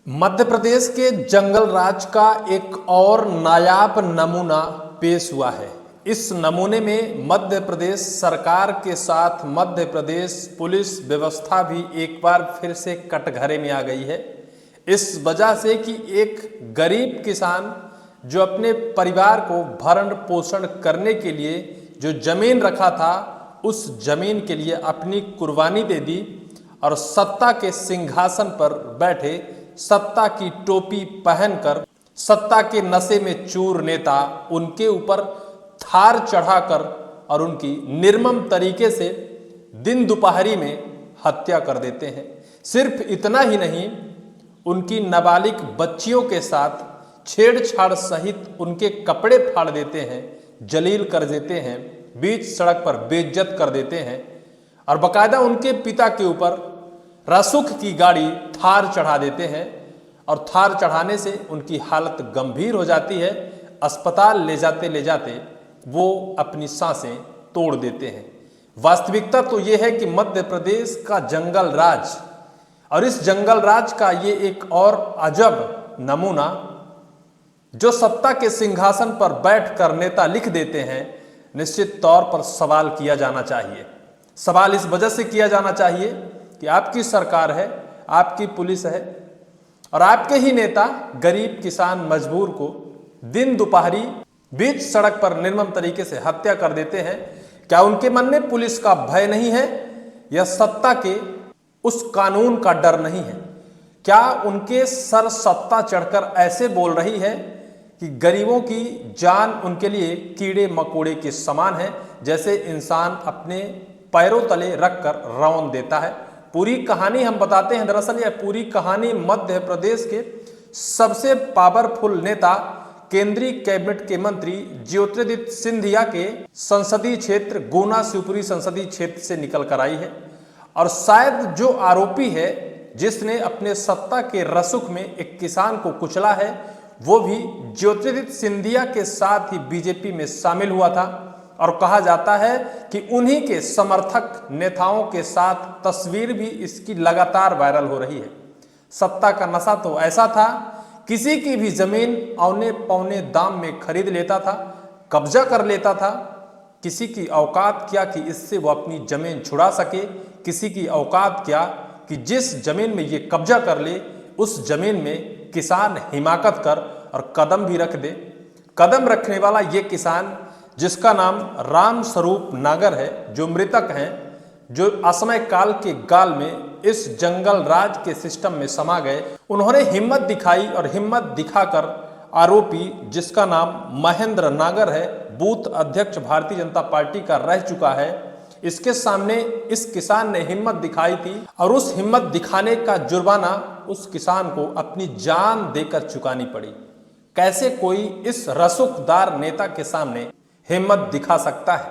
मध्य प्रदेश के जंगल राज का एक और नायाब नमूना पेश हुआ है। इस नमूने में मध्य प्रदेश सरकार के साथ मध्य प्रदेश पुलिस व्यवस्था भी एक बार फिर से कटघरे में आ गई है। इस वजह से कि एक गरीब किसान जो अपने परिवार को भरण पोषण करने के लिए जो जमीन रखा था, उस जमीन के लिए अपनी कुर्बानी दे दी और सत्ता के सिंहासन पर बैठे, सत्ता की टोपी पहनकर, सत्ता के नशे में चूर नेता उनके ऊपर थार चढ़ाकर और उनकी निर्मम तरीके से दिन दोपहरी में हत्या कर देते हैं। सिर्फ इतना ही नहीं, उनकी नाबालिग बच्चियों के साथ छेड़छाड़ सहित उनके कपड़े फाड़ देते हैं, जलील कर देते हैं, बीच सड़क पर बेइज्जत कर देते हैं और बाकायदा उनके पिता के ऊपर रसूख की गाड़ी थार चढ़ा देते हैं और थार चढ़ाने से उनकी हालत गंभीर हो जाती है। अस्पताल ले जाते वो अपनी सांसें तोड़ देते हैं। वास्तविकता तो ये है कि मध्य प्रदेश का जंगल राज और इस जंगल राज का ये एक और अजब नमूना, जो सत्ता के सिंहासन पर बैठकर नेता लिख देते हैं, निश्चित तौर पर सवाल किया जाना चाहिए। सवाल इस वजह से किया जाना चाहिए कि आपकी सरकार है, आपकी पुलिस है और आपके ही नेता गरीब किसान मजबूर को दिन दोपहरी बीच सड़क पर निर्मम तरीके से हत्या कर देते हैं। क्या उनके मन में पुलिस का भय नहीं है या सत्ता के उस कानून का डर नहीं है? क्या उनके सर सत्ता चढ़कर ऐसे बोल रही है कि गरीबों की जान उनके लिए कीड़े मकोड़े के समान है, जैसे इंसान अपने पैरों तले रखकर रौंद देता है? पूरी कहानी हम बताते हैं। दरअसल यह पूरी कहानी मध्य प्रदेश के सबसे पावरफुल नेता, केंद्रीय कैबिनेट के मंत्री ज्योतिरादित्य सिंधिया के संसदीय क्षेत्र गुना शिवपुरी संसदीय क्षेत्र से निकल कर आई है। और शायद जो आरोपी है जिसने अपने सत्ता के रसूख में एक किसान को कुचला है, वो भी ज्योतिरादित्य सिंधिया के साथ ही बीजेपी में शामिल हुआ था। और कहा जाता है कि उन्हीं के समर्थक नेताओं के साथ तस्वीर भी इसकी लगातार वायरल हो रही है। सत्ता का नशा तो ऐसा था, किसी की भी जमीन औने पौने दाम में खरीद लेता था, कब्जा कर लेता था। किसी की औकात क्या कि इससे वो अपनी जमीन छुड़ा सके, किसी की औकात क्या कि जिस जमीन में ये कब्जा कर ले, उस जमीन में किसान हिमाकत कर और कदम भी रख दे। कदम रखने वाला ये किसान, जिसका नाम राम स्वरूप नागर है, जो मृतक हैं, जो असमय काल के गाल में इस जंगल राज के सिस्टम में समा गए, उन्होंने हिम्मत दिखाई और हिम्मत दिखाकर आरोपी, जिसका नाम महेंद्र नागर है, बूथ अध्यक्ष भारतीय जनता पार्टी का रह चुका है, इसके सामने इस किसान ने हिम्मत दिखाई थी और उस हिम्मत दिखाने का जुर्माना उस किसान को अपनी जान देकर चुकानी पड़ी। कैसे कोई इस रसूखदार नेता के सामने हिम्मत दिखा सकता है?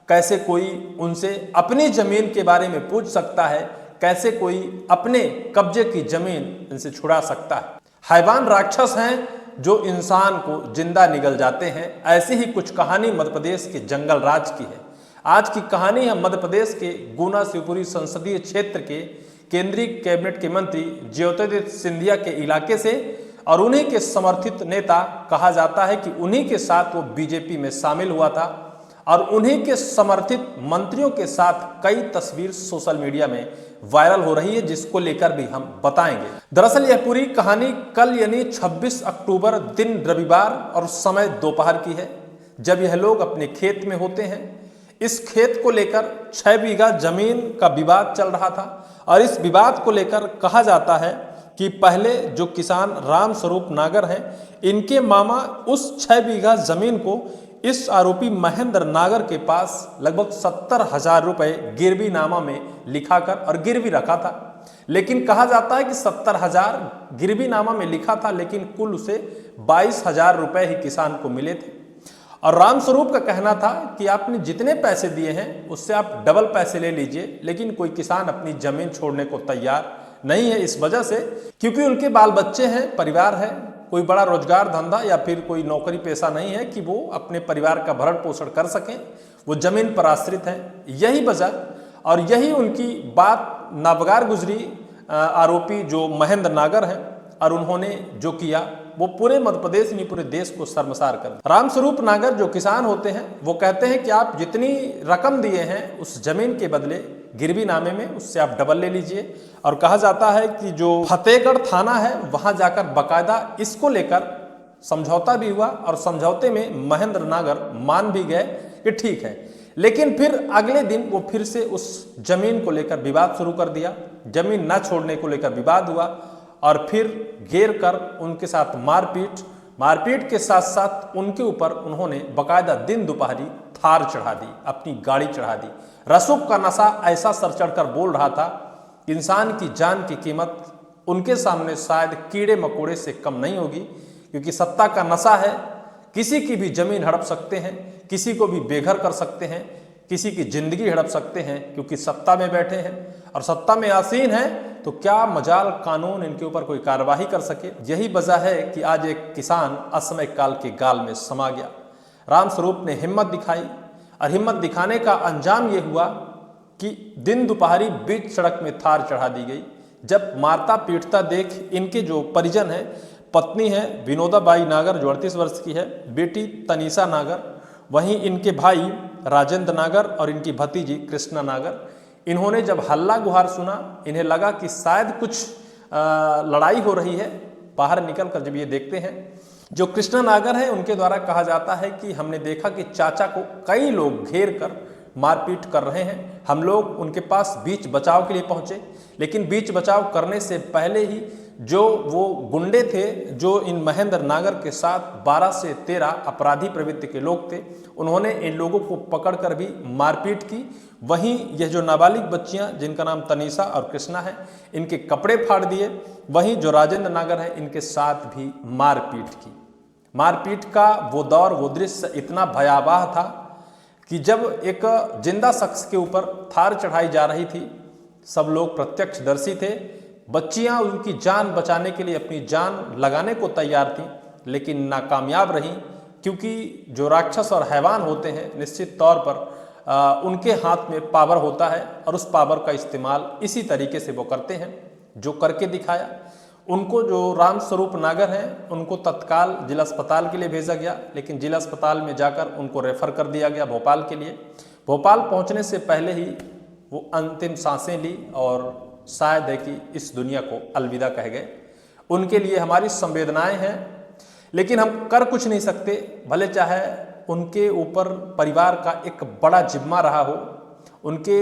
कैसे कोई उनसे अपनी जमीन के बारे में पूछ सकता है? कैसे कोई अपने कब्जे की जमीन इनसे छुड़ा सकता है? हैवान राक्षस हैं जो इंसान को जिंदा निगल जाते हैं। ऐसी ही कुछ कहानी मध्य प्रदेश के जंगल राज की है। आज की कहानी है मध्य प्रदेश के गुना शिवपुरी संसदीय क्षेत्र के केंद्रीय कैबिनेट के मंत्री ज्योतिरादित्य सिंधिया के इलाके से और उन्हीं के समर्थित नेता, कहा जाता है कि उन्हीं के साथ वो बीजेपी में शामिल हुआ था और उन्हीं के समर्थित मंत्रियों के साथ कई तस्वीर सोशल मीडिया में वायरल हो रही है, जिसको लेकर भी हम बताएंगे। दरअसल यह पूरी कहानी कल यानी 26 अक्टूबर दिन रविवार और समय दोपहर की है, जब यह लोग अपने खेत में होते हैं। इस खेत को लेकर 6 बीघा जमीन का विवाद चल रहा था और इस विवाद को लेकर कहा जाता है कि पहले जो किसान राम स्वरूप नागर हैं, इनके मामा उस 6 बीघा जमीन को इस आरोपी महेंद्र नागर के पास लगभग 70,000 रुपए गिरवीनामा में लिखाकर और गिरवी रखा था। लेकिन कहा जाता है कि 70,000 गिरवीनामा में लिखा था, लेकिन कुल उसे 22,000 रुपए ही किसान को मिले थे। और राम स्वरूप का कहना था कि आपने जितने पैसे दिए हैं उससे आप डबल पैसे ले लीजिए, लेकिन कोई किसान अपनी जमीन छोड़ने को तैयार नहीं है। इस वजह से, क्योंकि उनके बाल बच्चे हैं, परिवार है, कोई बड़ा रोजगार धंधा या फिर कोई नौकरी पेशा नहीं है कि वो अपने परिवार का भरण पोषण कर सकें, वो जमीन पर आश्रित हैं। यही वजह और यही उनकी बात नाबगार गुजरी आरोपी जो महेंद्र नागर हैं और उन्होंने जो किया वो पूरे मध्य प्रदेश नहीं पूरे देश को शर्मसार कर दिया। रामस्वरूप नागर जो किसान होते हैं वो कहते हैं कि आप जितनी रकम दिए हैं उस जमीन के बदले गिरवी नामे में उससे आप डबल ले लीजिए। और कहा जाता है कि जो फतेहगढ़ थाना है वहां जाकर बाकायदा इसको लेकर समझौता भी हुआ और समझौते में महेंद्र नागर मान भी गए कि ठीक है। लेकिन फिर अगले दिन वो फिर से उस जमीन को लेकर विवाद शुरू कर दिया, जमीन न छोड़ने को लेकर विवाद हुआ और फिर घेर कर उनके साथ मारपीट के साथ साथ उनके ऊपर उन्होंने बाकायदा दिन दोपहरी थार चढ़ा दी, अपनी गाड़ी चढ़ा दी। रसूख का नशा ऐसा सर चढ़कर बोल रहा था, इंसान की जान की कीमत उनके सामने शायद कीड़े मकोड़े से कम नहीं होगी, क्योंकि सत्ता का नशा है, किसी की भी जमीन हड़प सकते हैं, किसी को भी बेघर कर सकते हैं, किसी की जिंदगी हड़प सकते हैं, क्योंकि सत्ता में बैठे हैं और सत्ता में आसीन हैं। तो क्या मजाल कानून इनके ऊपर कोई कार्रवाई कर सके। यही वजह है कि आज एक किसान असमय काल के गाल में समा गया। रामस्वरूप ने हिम्मत दिखाई और हिम्मत दिखाने का अंजाम ये हुआ कि दिन दोपहरी बीच सड़क में थार चढ़ा दी गई। जब मारता पीटता देख इनके जो परिजन हैं, पत्नी है विनोदाबाई नागर जो 38 वर्ष की है, बेटी तनीषा नागर, वहीं इनके भाई राजेंद्र नागर और इनकी भतीजी कृष्णा नागर, इन्होंने जब हल्ला गुहार सुना, इन्हें लगा कि शायद कुछ लड़ाई हो रही है। बाहर निकलकर जब ये देखते हैं, जो कृष्णा नागर है उनके द्वारा कहा जाता है कि हमने देखा कि चाचा को कई लोग घेर कर मारपीट कर रहे हैं। हम लोग उनके पास बीच बचाव के लिए पहुंचे, लेकिन बीच बचाव करने से पहले ही जो वो गुंडे थे जो इन महेंद्र नागर के साथ 12 से 13 अपराधी प्रवृत्ति के लोग थे, उन्होंने इन लोगों को पकड़कर भी मारपीट की। वहीं यह जो नाबालिग बच्चियां जिनका नाम तनीषा और कृष्णा है, इनके कपड़े फाड़ दिए। वहीं जो राजेंद्र नागर है, इनके साथ भी मारपीट की। मारपीट का वो दौर, वो दृश्य इतना भयावह था कि जब एक जिंदा शख्स के ऊपर थार चढ़ाई जा रही थी, सब लोग प्रत्यक्षदर्शी थे। बच्चियां उनकी जान बचाने के लिए अपनी जान लगाने को तैयार थीं, लेकिन नाकामयाब रहीं, क्योंकि जो राक्षस और हैवान होते हैं निश्चित तौर पर उनके हाथ में पावर होता है और उस पावर का इस्तेमाल इसी तरीके से वो करते हैं जो करके दिखाया। उनको जो रामस्वरूप नागर हैं उनको तत्काल जिला अस्पताल के लिए भेजा गया, लेकिन जिला अस्पताल में जाकर उनको रेफर कर दिया गया भोपाल के लिए। भोपाल पहुंचने से पहले ही वो अंतिम सांसें ली और शायद है कि इस दुनिया को अलविदा कह गए। उनके लिए हमारी संवेदनाएं हैं, लेकिन हम कर कुछ नहीं सकते। भले चाहे उनके ऊपर परिवार का एक बड़ा जिम्मा रहा हो, उनके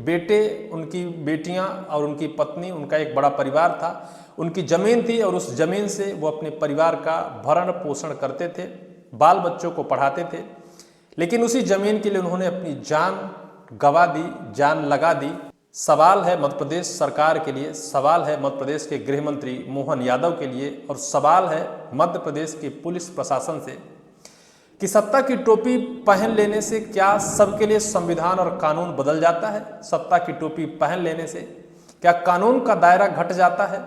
बेटे, उनकी बेटियां और उनकी पत्नी, उनका एक बड़ा परिवार था, उनकी ज़मीन थी और उस ज़मीन से वो अपने परिवार का भरण पोषण करते थे, बाल बच्चों को पढ़ाते थे। लेकिन उसी ज़मीन के लिए उन्होंने अपनी जान गंवा दी, जान लगा दी। सवाल है मध्य प्रदेश सरकार के लिए, सवाल है मध्य प्रदेश के गृह मंत्री मोहन यादव के लिए, और सवाल है मध्य प्रदेश के पुलिस प्रशासन से कि सत्ता की टोपी पहन लेने से क्या सबके लिए संविधान और कानून बदल जाता है? सत्ता की टोपी पहन लेने से क्या कानून का दायरा घट जाता है?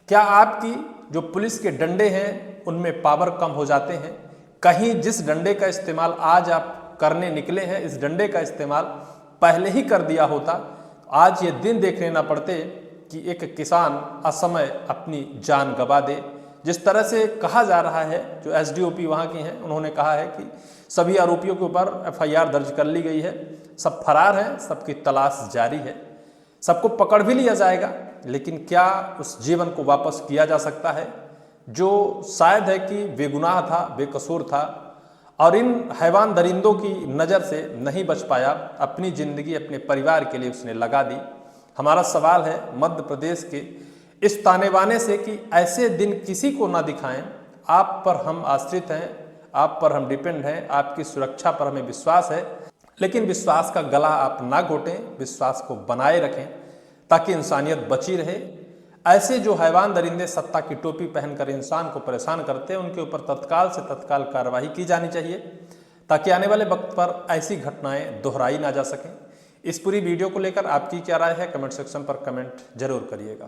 क्या आपकी जो पुलिस के डंडे हैं उनमें पावर कम हो जाते हैं? कहीं जिस डंडे का इस्तेमाल आज आप करने निकले हैं, इस डंडे का इस्तेमाल पहले ही कर दिया होता, आज ये दिन देखने ना पड़ते कि एक किसान असमय अपनी जान गंवा दे। जिस तरह से कहा जा रहा है, जो एसडीओपी वहाँ की हैं, उन्होंने कहा है कि सभी आरोपियों के ऊपर एफआईआर दर्ज कर ली गई है, सब फरार हैं, सबकी तलाश जारी है, सबको पकड़ भी लिया जाएगा। लेकिन क्या उस जीवन को वापस किया जा सकता है जो शायद है कि बेगुनाह था, बेकसूर था और इन हैवान दरिंदों की नज़र से नहीं बच पाया, अपनी ज़िंदगी अपने परिवार के लिए उसने लगा दी। हमारा सवाल है मध्य प्रदेश के इस ताने बाने से कि ऐसे दिन किसी को ना दिखाएं। आप पर हम आश्रित हैं, आप पर हम डिपेंड हैं, आपकी सुरक्षा पर हमें विश्वास है, लेकिन विश्वास का गला आप ना घोटें, विश्वास को बनाए रखें ताकि इंसानियत बची रहे। ऐसे जो हैवान दरिंदे सत्ता की टोपी पहनकर इंसान को परेशान करते हैं, उनके ऊपर तत्काल से तत्काल कार्रवाई की जानी चाहिए ताकि आने वाले वक्त पर ऐसी घटनाएं दोहराई ना जा सकें। इस पूरी वीडियो को लेकर आपकी क्या राय है, कमेंट सेक्शन पर कमेंट जरूर करिएगा।